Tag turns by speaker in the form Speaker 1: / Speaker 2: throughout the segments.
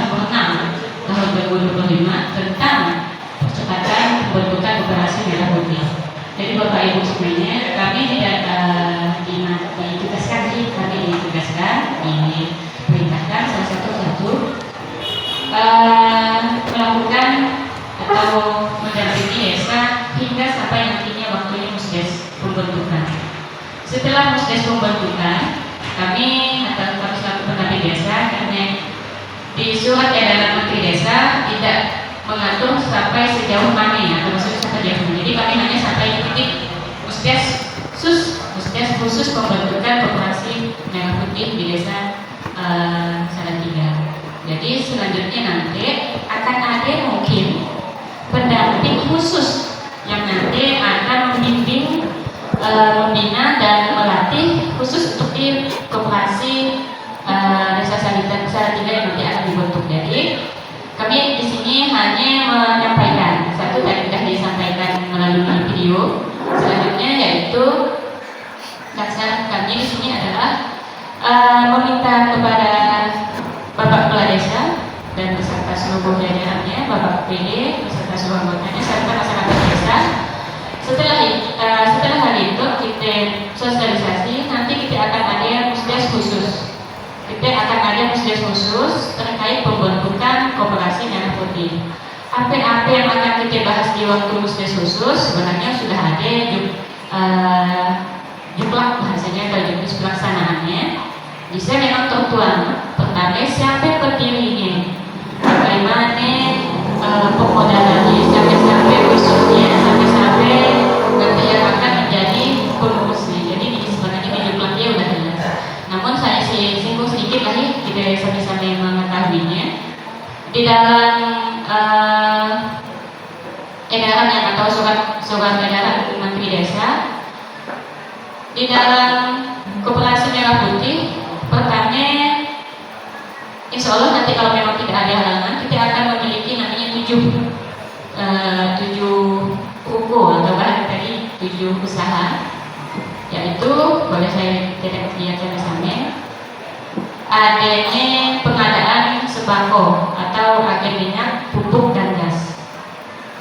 Speaker 1: nomor 6 tahun 2025 tentang percepatan pembentukan koperasi merah putih. Jadi Bapak Ibu semuanya, kami tidak ditugaskan, diperintahkan salah satu melakukan atau mendampingi desa hingga sampai nantinya waktunya musdes pembentukan. Setelah musdes pembentukan, kami selaku pendamping desa, karena di surat edaran Menteri Desa tidak mengatur sampai sejauh mana ya, atau maksudnya sampai sejauh mana. Jadi kami hanya sampai di titik musdes khusus pembentukan koperasi merah putih di desa Salatiga. Jadi selanjutnya nanti akan ada mungkin pendamping khusus yang nanti akan membimbing, membina dan melatih khusus untuk di koperasi desa Salatiga yang nanti akan dibentuk. Jadi kami di sini hanya menyampaikan satu tadi sudah disampaikan melalui video. Selanjutnya yaitu laksanakan kami di sini adalah meminta kepada Bapak Kepala Desa dan beserta seluruh jajarannya, Bapak PD beserta seluruh anggotanya serta masyarakat desa. Setelah hal itu kita sosialisasi, nanti kita akan ada musdes khusus. Terkait pembentukan koperasi merah putih. Apa yang akan kita bahas di waktu musdes khusus sebenarnya sudah ada juklak bahasanya atau juknis pelaksanaannya. Bisa memang tertuang. Pertama, siapa pendirinya, bagaimana pemodalannya, sampai khususnya, sampai nanti yang akan menjadi pengurusnya. Jadi sebenarnya di juklaknya udah jelas. Namun saya singgung sedikit lagi, kita sambil mengetahuinya. Di dalam edaran yang atau surat edaran Menteri Desa, di dalam koperasi merah putih, pertama, insya Allah nanti kalau memang tidak ada halangan, kita akan memiliki namanya 7 ruko atau bahkan tadi 7 usaha, yaitu boleh saya tidak lihat sama-sama. Adanya pengadaan sembako atau agen minyak, pupuk dan gas.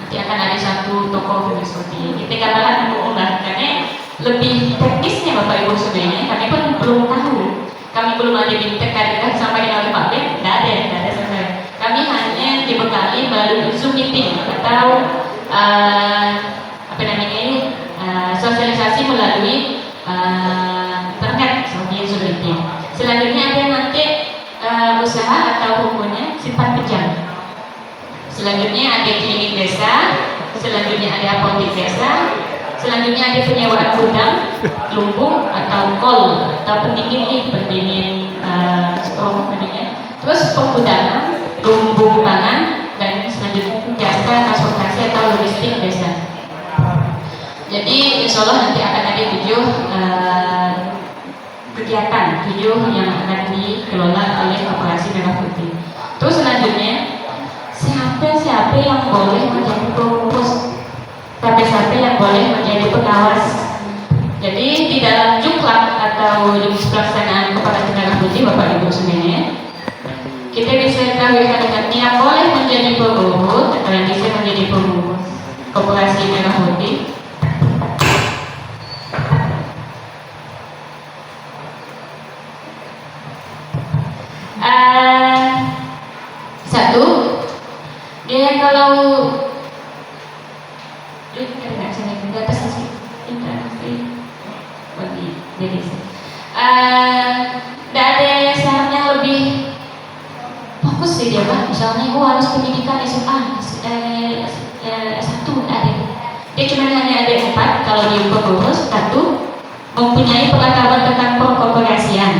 Speaker 1: Nanti akan ada satu toko seperti ini. Kita katakan karena lebih teknisnya Bapak Ibu sebenarnya kami pun belum tahu. Kami belum ada minta sampai oleh Pak Ben, tidak ada sampai. Kami hanya dibekali melalui Zoom meeting atau sosialisasi melalui internet seperti yang sudah itu. Selanjutnya ada nanti usaha atau hukumnya simpan pinjam. Selanjutnya ada klinik desa. Selanjutnya ada apotek desa. Selanjutnya ada penyewaan gudang, lumbung atau kol atau pendingin strong tadinya. Terus penggunaan lumbung pangan dan selanjutnya jasa transportasi atau logistik desa. Jadi insya Allah nanti akan ada 7 kegiatan, 7 yang akan dikelola oleh koperasi merah putih. Terus selanjutnya siapa yang boleh menjadi pengurus, siapa yang boleh menjadi pengawas. Jadi di dalam juklak atau juknis pelaksanaan koperasi merah putih Bapak Ibu semuanya, kita bisa tahu yang boleh menjadi pengurus atau yang bisa menjadi pengurus koperasi merah putih. Satu, dia kalau di atas sih, jadi tidak ada syaratnya lebih fokus sih dia Pak. Misalnya harus pendidikan SMA S1 tidak ada. Dia cuma hanya ada 4 kalau di pengurus. 1, mempunyai pengetahuan tentang perkoperasian,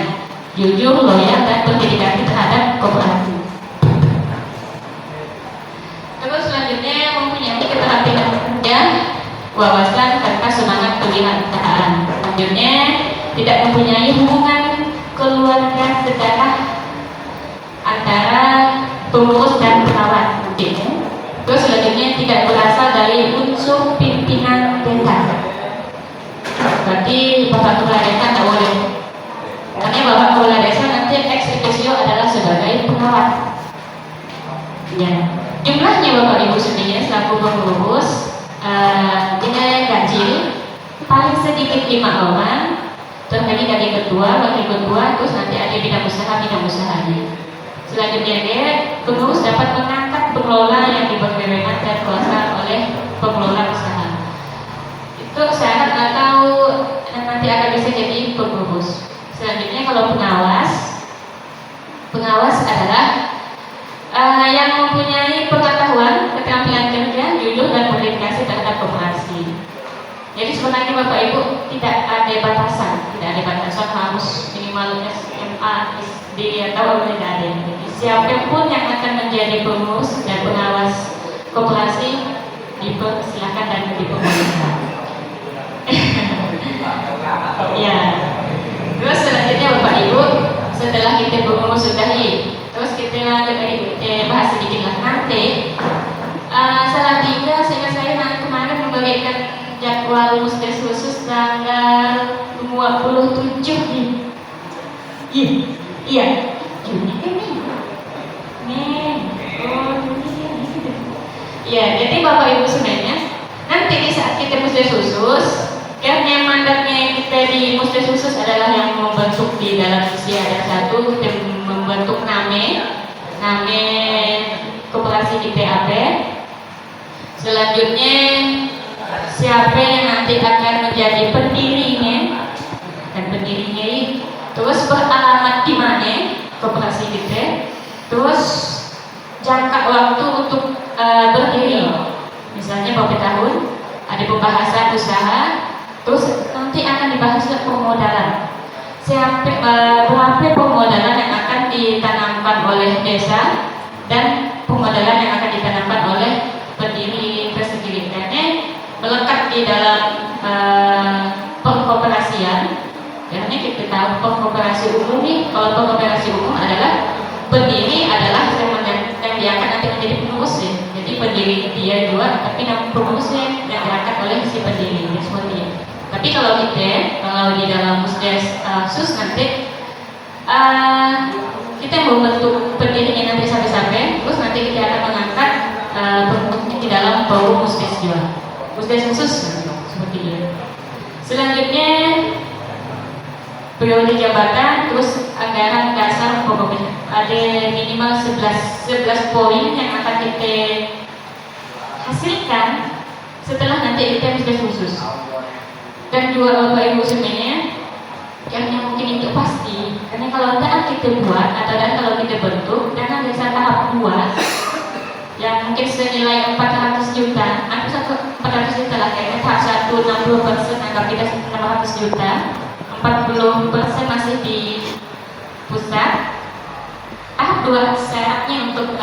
Speaker 1: jujur, loyal, dan berdedikasi terhadap koperasi. Terus selanjutnya mempunyai keterampilan kerja, wawasan, serta semangat kewirausahaan. Selanjutnya tidak mempunyai hubungan keluarga sedarah antara pengurus dan perawat. Terus selanjutnya tidak berasal dari unsur pimpinan desa. Berarti Bapak Kepala Desa tak boleh. Karena Bapak Kepala Desa nanti eksekusi adalah sebagai pengawas. Ya, jumlahnya Bapak Ibu sebenarnya selaku pengurus dengan gaji paling sedikit 5 orang, terdiri dari ketua, wakil ketua, terus nanti ada bidang usahanya. Selanjutnya pengurus dapat mengangkat pengelola yang diberi wewenang dan kuasa oleh pengelola usaha. Itu syarat atau nanti akan bisa jadi pengurus. Selanjutnya kalau pengawas adalah yang mempunyai pengetahuan, keterampilan kerja, jujur dan komunikasi terhadap koperasi. Jadi sebenarnya Bapak Ibu tidak ada batasan harus minimal SMA, SD atau tidak ada. Jadi siapapun yang akan menjadi pengurus dan pengawas koperasi dipersilakan dan diperbolehkan. Ya. Terus selanjutnya Bapak Ibu, setelah kita pengurus sudahi, terus kita bahas sedikit lah nanti. Salatiga sehingga saya kemarin membagikan jadwal musdes khusus tanggal 27 nih. Iya. Juni ini. Ya, jadi Bapak Ibu sebenarnya nanti di saat kita musdes khusus, karena mandatnya kita di musdes khusus adalah yang membentuk di dalam misi ada satu, kita membentuk NAME koperasi di PAP. Selanjutnya siapa yang nanti akan menjadi pendirinya dan pendirinya ini terus beralamat di mana koperasi kita, terus jangka waktu untuk berdiri, misalnya berapa tahun, ada pembahasan usaha, terus nanti akan dibahas permodalan. Berapa permodalan yang akan ditanamkan oleh desa dan permodalan yang akan ditanamkan oleh pendiri tersendiri. Karena melekat di dalam perkooperasian. Karena kita tahu perkooperasi umum nih, kalau perkooperasi umum adalah pendiri adalah yang diangkat nanti menjadi pengurus ya. Jadi pendiri dia dua, tapi pengurusnya yang diangkat oleh si pendiri seperti itu. Tapi kalau di dalam musdes khusus nanti kita membentuk pendirinya nanti sampai, terus nanti kita akan mengangkat pengurusnya di dalam forum musdes juga, musdes khusus seperti itu. Selanjutnya periode jabatan, terus anggaran dasar pokoknya ada minimal 11 poin yang akan kita hasilkan setelah nanti kita musdes khusus. Dan juga Bapak Ibu sebenarnya yang mungkin itu pasti, karena kalau tidak kita buat atau kalau kita bentuk, dan ada tahap 2 yang mungkin senilai 400 juta, hampir 400 juta lah, kayaknya tahap 1 60%, anggap kita 600 juta, 40% masih di pusat. Tahap 2 syaratnya untuk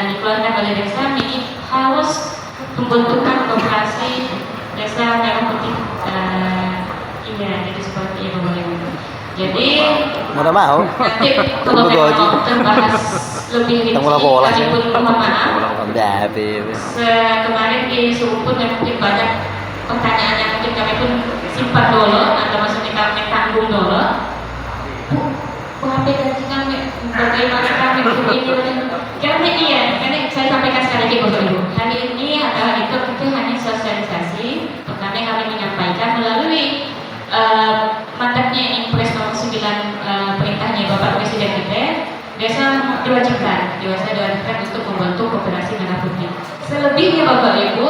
Speaker 1: dikeluarkan oleh desa ini harus pembentukan koperasi desa merah putih. Iya, jadi seperti itu boleh. Jadi
Speaker 2: mana mau?
Speaker 1: nanti kalau memang terbahas lebih rinci, kami pun mohon maaf. Kemarin di Sumpun yang mungkin banyak pertanyaan yang mungkin kami pun simpan dulu, atau maksudnya kami tanggung dulu. Berapa gaji kami? Bagaimana kami ini? Karena karena saya sampaikan sekali lagi Bapak Ibu. Hari ini adalah itu kita hanya sosialisasi. Pertama kami menyampaikan melalui mandatnya Impres nomor 9 perintahnya Bapak Presiden kita, desa diwajibkan untuk membentuk koperasi merah putih. Selebihnya Bapak Ibu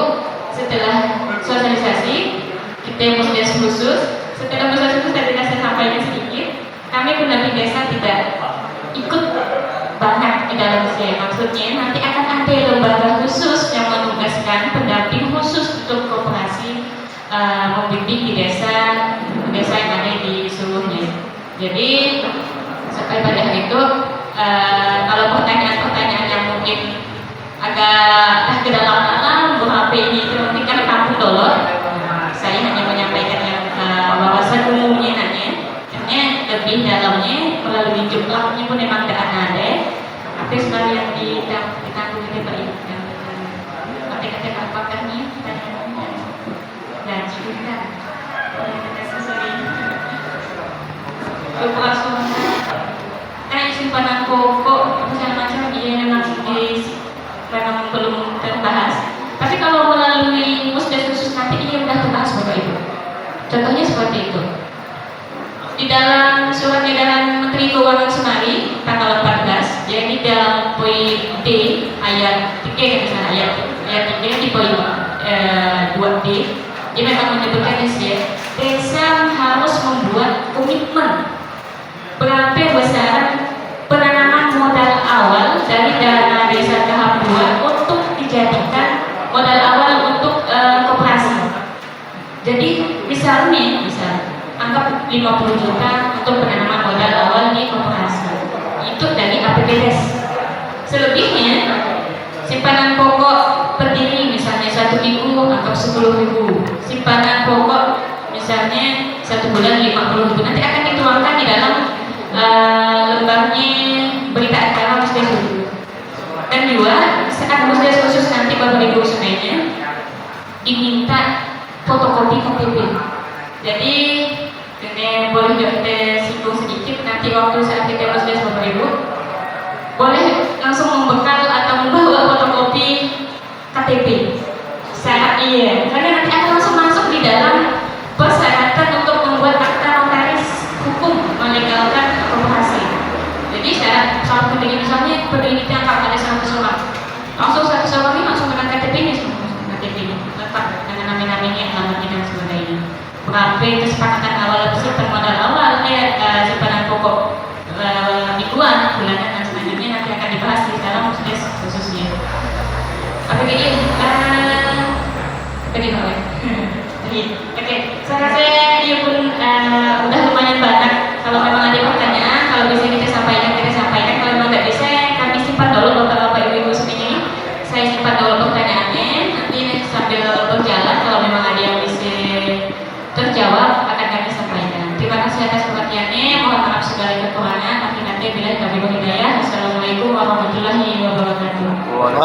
Speaker 1: setelah sosialisasi kita musdes khusus, setelah musdes khusus tadi saya sampaikan sedikit, kami pendamping desa tidak ikut banyak di dalam saya. Maksudnya nanti akan ada lembaga khusus yang menugaskan pendamping khusus untuk koperasi membimbing di desa yang ada di seluruhnya. Jadi sampai pada hari itu kalau pertanyaan-pertanyaan yang mungkin agak ke dalam berapa ini itu mungkin kami tampung dulu. Saya hanya menyampaikan yang wawasan umumnya karena lebih dalamnya melalui jumlahnya pun memang tidak ada. Tapi sekalian ditanggung itu Pak Ibu. Kata-kata apakah nih? Dan cerita. Operasional, simpanan pokok segala macam dia memang 50 juta untuk penanaman modal awal di koperasi. Itu dari APBDes. Selebihnya simpanan pokok per diri misalnya 1.000 atau 10.000. Simpanan pokok misalnya 1 bulan 50.000. Nanti akan dituangkan di dalam lembarnya berita acara Musdes. Dan juga saat Musdes khusus nanti Bapak Ibu semuanya diminta fotokopi KTP. Jadi ini boleh kita singgung sedikit nanti waktu saat kita Musdes Bapak Ibu boleh langsung membekal atau membawa fotokopi KTP. Karena nanti akan langsung masuk di dalam persyaratan untuk membuat akta notaris hukum melegalkan koperasi. Jadi saat pendiri misalnya pendiri kita angkat ada 100 orang, langsung 100 orang ini langsung dengan KTP ini semua, KTP ini letak dengan nama-namanya, alamatnya dan sebagainya. Berapa kesepakatan awal simpan modal awal simpanan pokok mingguan, bulanan dan selanjutnya nanti akan dibahas di dalam Musdes khususnya. Oke, saya rasa dia pun udah lumayan banyak. Kalau memang ada pertanyaan, kalau bisa kita sampaikan, kalau memang tidak bisa, kami simpan dulu Bapak-Bapak Ibu-Ibu semuanya. Saya simpan dulu pertanyaannya, nanti sambil berjalan kalau memang ada yang bisa terjawab akan kami sampaikan. Terima kasih atas perhatiannya, mohon maaf segala kekurangan. Akhirnya bila kami berhidayah. Assalamualaikum warahmatullahi wabarakatuh.